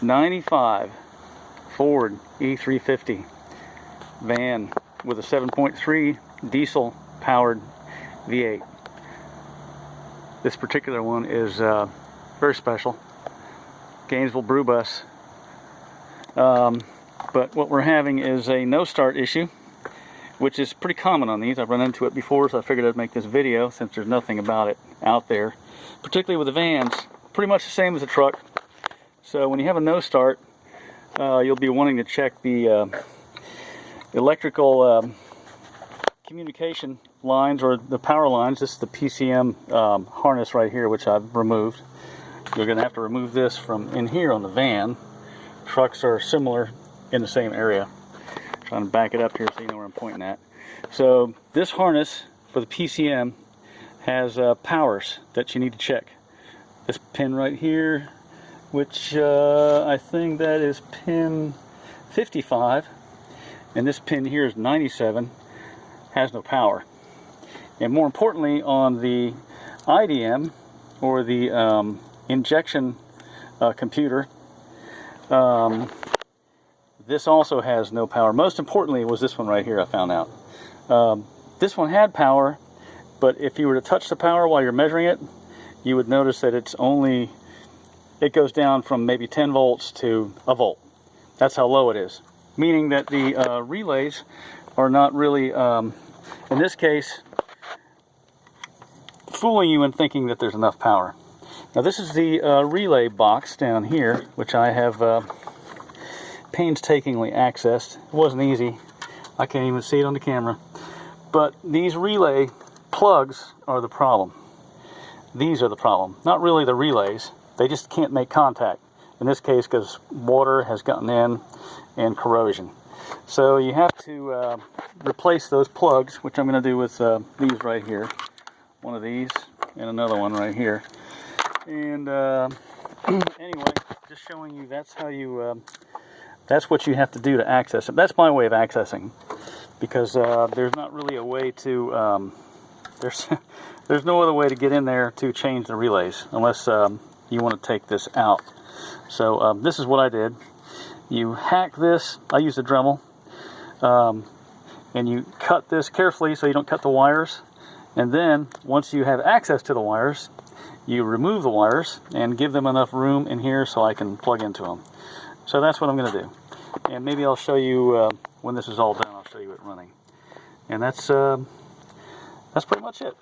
95 Ford E-350 van with a 7.3 diesel powered V8. This particular one is very special. Gainesville brew bus. But what we're having is a no start issue, which is pretty common on these. I've run into it before, so I figured I'd make this video since there's nothing about it out there. Particularly with the vans, pretty much the same as a truck. So when you have a no start, you'll be wanting to check the electrical communication lines or the power lines. This is the PCM harness right here, which I've removed. You're going to have to remove this from in here on the van. Trucks are similar in the same area. I'm trying to back it up here so you know where I'm pointing at. So this harness for the PCM has powers that you need to check. This pin right here, which I think that is pin 55, and this pin here is 97, has no power. And more importantly, on the IDM or the injection computer, this also has no power. Most importantly was this one right here, I found out. This one had power, but if you were to touch the power while you're measuring it, you would notice that it goes down from maybe 10 volts to a volt. That's how low it is. Meaning that the relays are not really, in this case, fooling you in thinking that there's enough power. Now this is the relay box down here, which I have painstakingly accessed. It wasn't easy. I can't even see it on the camera. But these relay plugs are the problem. These are the problem. Not really the relays. They just can't make contact. In this case, because water has gotten in and corrosion. So you have to replace those plugs, which I'm going to do with these right here. One of these and another one right here. And anyway, just showing you that's how you, that's what you have to do to access it. That's my way of accessing, because there's not really a way to, there's no other way to get in there to change the relays unless you want to take this out. So this is what I did. You hack this, I used a Dremel, and you cut this carefully so you don't cut the wires. And then once you have access to the wires, you remove the wires and give them enough room in here so I can plug into them. So that's what I'm going to do. And maybe I'll show you when this is all done, I'll show you it running. And that's pretty much it.